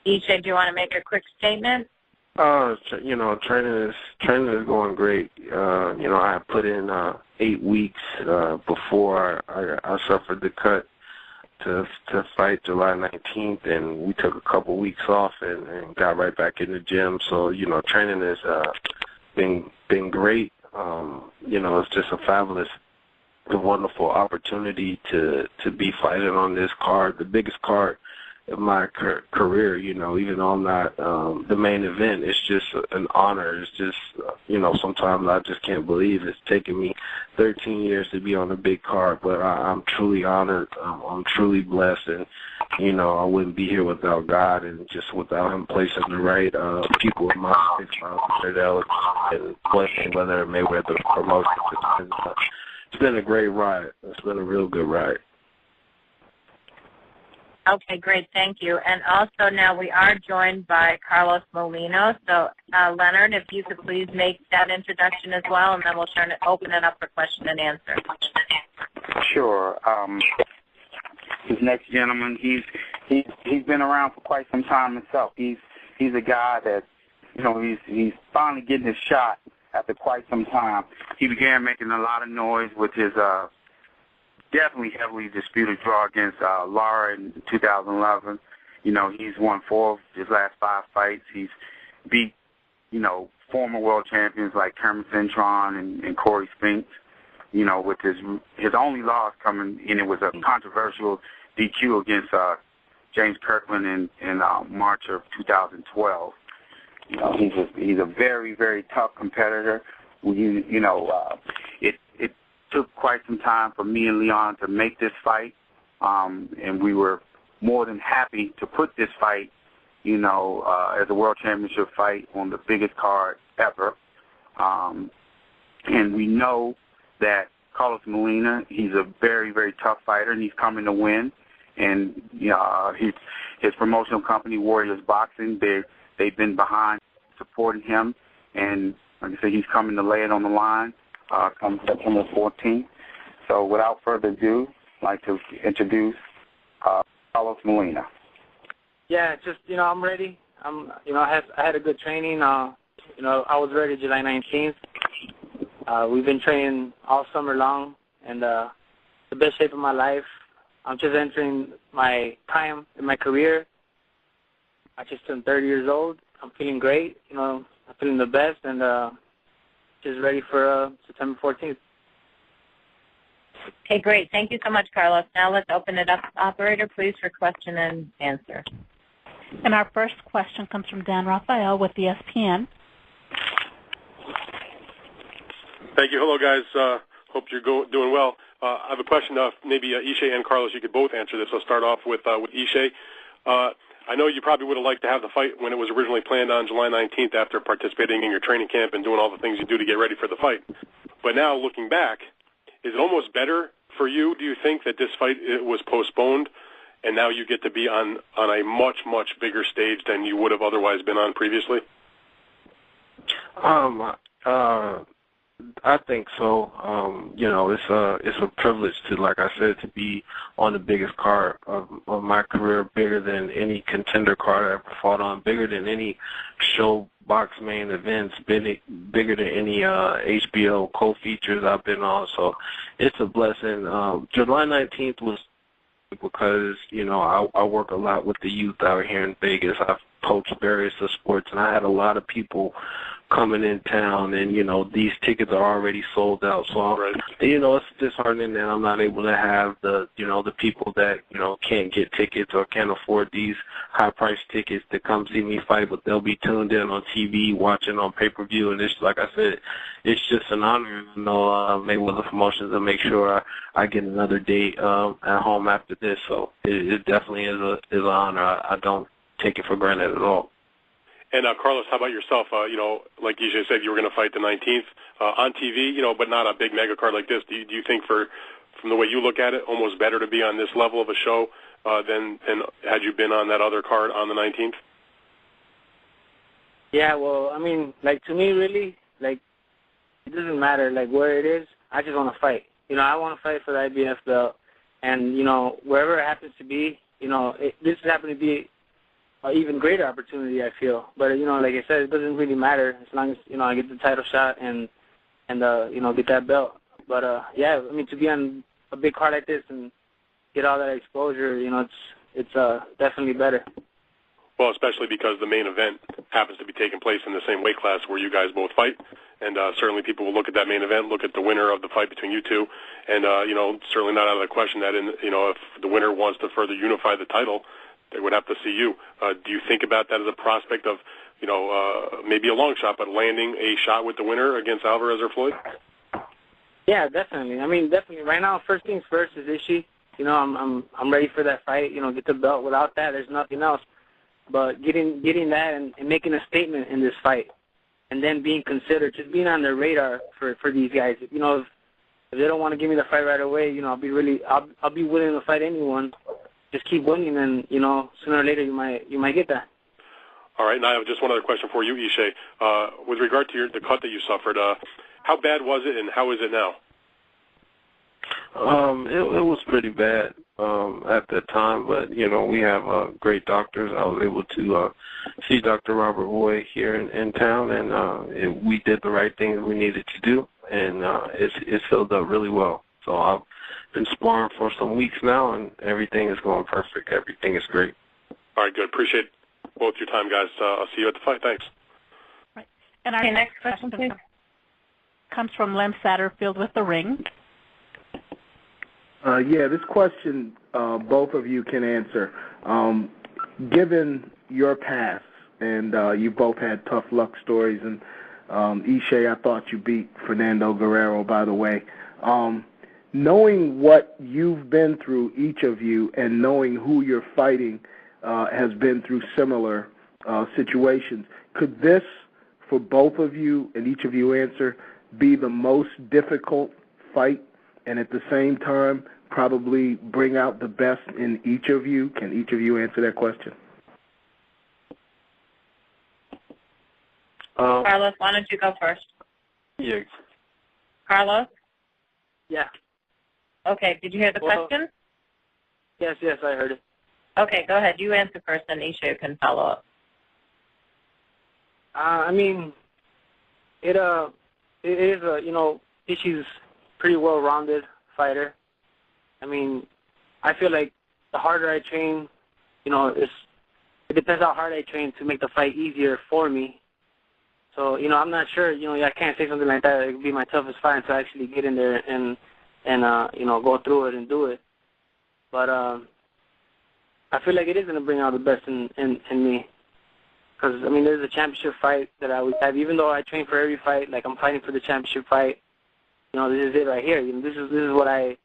Ishe, do you want to make a quick statement? Training is going great. I put in 8 weeks before I suffered the cut to fight July 19th, and we took a couple weeks off and got right back in the gym. So, training has been great. It's just a wonderful opportunity to be fighting on this card, the biggest card of my career. Even though I'm not the main event, it's just an honor. It's just, sometimes I just can't believe it's taken me 13 years to be on a big card, but I'm truly honored. I'm truly blessed, and, I wouldn't be here without God and just without him placing the right people in my life, and blessing whether Mayweather promotion. It's been a great ride. It's been a real good ride. Okay, great. Thank you. And also now we are joined by Carlos Molina. So, Leonard, if you could please make that introduction as well, and then we'll open it up for question and answer. Sure. This next gentleman, he's been around for quite some time himself. He's a guy that, he's finally getting his shot after quite some time. He began making a lot of noise with his definitely heavily disputed draw against Lara in 2011. He's won 4 of his last 5 fights. He's beat, former world champions like Kermit Cintron and Corey Spinks, with his only loss coming in. It was a controversial DQ against James Kirkland in March of 2012. He's a very, very tough competitor. It took quite some time for me and Leon to make this fight, and we were more than happy to put this fight, as a world championship fight on the biggest card ever. And we know that Carlos Molina, he's a very, very tough fighter, and he's coming to win. And his promotional company, Warriors Boxing, they've been behind, supporting him, and like I said, he's coming to lay it on the line come September 14th. So without further ado, I'd like to introduce Carlos Molina. Yeah, just, I'm ready. I had a good training. I was ready July 19th. We've been training all summer long, and the best shape of my life. I'm just entering my prime in my career. I just turned 30 years old. I'm feeling great. I'm feeling the best, and just ready for September 14th. Okay, great. Thank you so much, Carlos. Now let's open it up. Operator, please, for question and answer. And our first question comes from Dan Rafael with ESPN. Thank you. Hello, guys. Hope you're doing well. I have a question. Maybe Ishe and Carlos, you could both answer this. I'll start off with Ishe. I know you probably would have liked to have the fight when it was originally planned on July 19th after participating in your training camp and doing all the things you do to get ready for the fight. But now, looking back, is it almost better for you, do you think, that this fight was postponed and now you get to be on a much, much bigger stage than you would have otherwise been on previously? I think so. It's a privilege to, like I said, to be on the biggest card of my career, bigger than any contender card I ever fought on, bigger than any show box main events, bigger than any HBO co-features I've been on. So it's a blessing. July 19th was because, I work a lot with the youth out here in Vegas. I've coached various sports, and I had a lot of people coming in town, and, these tickets are already sold out. So, right. It's disheartening that I'm not able to have the people that, can't get tickets or can't afford these high-priced tickets to come see me fight, but they'll be tuned in on TV, watching on pay-per-view, and it's, like I said, it's just an honor, Mayweather Promotions, to make sure I get another date at home after this. So it definitely is an honor. I don't take it for granted at all. And Carlos, how about yourself? Like Ishe said, you were going to fight the 19th on TV, but not a big mega card like this. Do you think, from the way you look at it, almost better to be on this level of a show than had you been on that other card on the 19th? Yeah, well, to me, really, it doesn't matter, where it is. I just want to fight. I want to fight for the IBF belt. And, wherever it happens to be, this happened to be an even greater opportunity, I feel. But, like I said, it doesn't really matter as long as, I get the title shot and get that belt. But, yeah, I mean, to be on a big card like this and get all that exposure, it's definitely better. Well, especially because the main event happens to be taking place in the same weight class where you guys both fight. And certainly people will look at that main event, look at the winner of the fight between you two, and, certainly not out of the question that, if the winner wants to further unify the title, they would have to see you. Do you think about that as a prospect of, maybe a long shot, but landing a shot with the winner against Alvarez or Floyd? Yeah, definitely. I mean, definitely. Right now, first things first is Ishe. I'm ready for that fight. Get the belt. Without that, there's nothing else. But getting that and making a statement in this fight, and then being considered, just being on their radar for these guys. If they don't want to give me the fight right away, I'll be willing to fight anyone. Just keep winning, and sooner or later you might get that. All right, and I have just one other question for you, Ishe. With regard to the cut that you suffered, how bad was it, and how is it now? It was pretty bad at the time, but we have great doctors. I was able to see Dr. Robert Roy here in town, and we did the right things we needed to do, and it's filled up really well. So I've been sparring for some weeks now, and everything is going perfect. Everything is great. All right, good. Appreciate both your time, guys. I'll see you at the fight. Thanks. Right. And our next question comes from Lem Satterfield with The Ring. Yeah, this question both of you can answer. Given your past, and you both had tough luck stories, and Ishe, I thought you beat Fernando Guerrero, by the way. Knowing what you've been through, each of you, and knowing who you're fighting has been through similar situations, could this, for both of you, and each of you answer, be the most difficult fight, and at the same time probably bring out the best in each of you? Can each of you answer that question? Carlos, why don't you go first? Yeah. Carlos? Yeah. Okay, did you hear the question? Yes, I heard it. Okay, go ahead. You answer first, and Ishe can follow up. I mean, it is Ishe's pretty well-rounded fighter. I mean, I feel like the harder I train, it depends how hard I train to make the fight easier for me. So, I'm not sure, I can't say something like that. It would be my toughest fight to actually get in there and go through it and do it. But I feel like it is going to bring out the best in me. Because, I mean, there's a championship fight that I always have. Even though I train for every fight, like I'm fighting for the championship fight, this is it right here. This is what I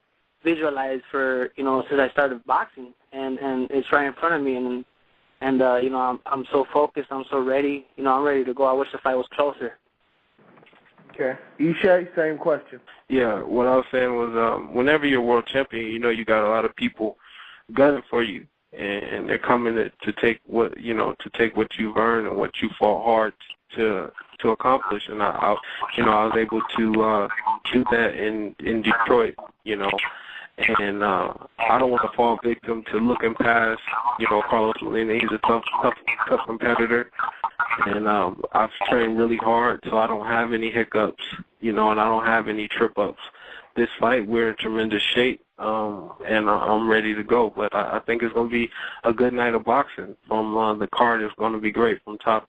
visualized for, since I started boxing. And it's right in front of me. And I'm so focused. I'm so ready. I'm ready to go. I wish the fight was closer. Okay. Ishe, same question. Yeah, what I was saying was whenever you're world champion, you got a lot of people gunning for you, and they're coming to take what you've earned and what you fought hard to accomplish. And I was able to do that in Detroit, and I don't want to fall victim to looking past, Carlos Molina. He's a tough competitor, and I've trained really hard, so I don't have any hiccups, and I don't have any trip-ups. This fight, we're in tremendous shape, and I'm ready to go. But I think it's going to be a good night of boxing. From the card is going to be great from top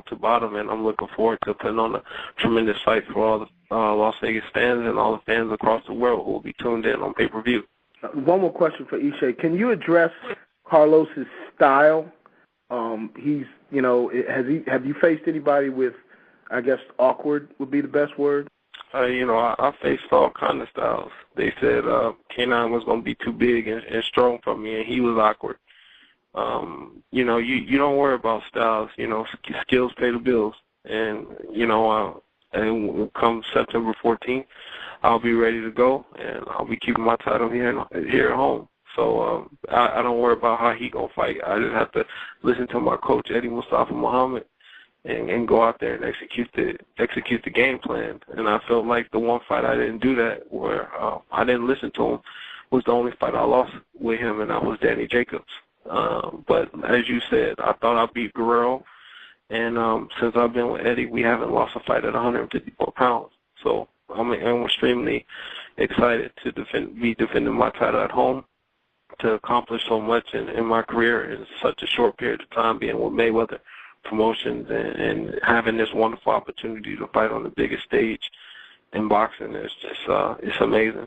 to bottom, and I'm looking forward to putting on a tremendous fight for all the Las Vegas fans and all the fans across the world who will be tuned in on pay-per-view. One more question for Ishe. Can you address Carlos's style? He's, have you faced anybody with, I guess, awkward would be the best word? I faced all kind of styles. They said K9 was going to be too big and strong for me, and he was awkward. You don't worry about styles. Skills pay the bills. And, and come September 14th, I'll be ready to go, and I'll be keeping my title here at home. So I don't worry about how he going to fight. I just have to listen to my coach, Eddie Mustafa Muhammad, and go out there and execute the game plan. And I felt like the one fight I didn't do that, where I didn't listen to him, was the only fight I lost with him, and that was Danny Jacobs. But as you said, I thought I beat Guerrero, and since I've been with Eddie, we haven't lost a fight at 154 pounds. So I'm extremely excited to be defending my title at home, to accomplish so much in my career in such a short period of time, being with Mayweather Promotions and having this wonderful opportunity to fight on the biggest stage in boxing. It's just it's amazing.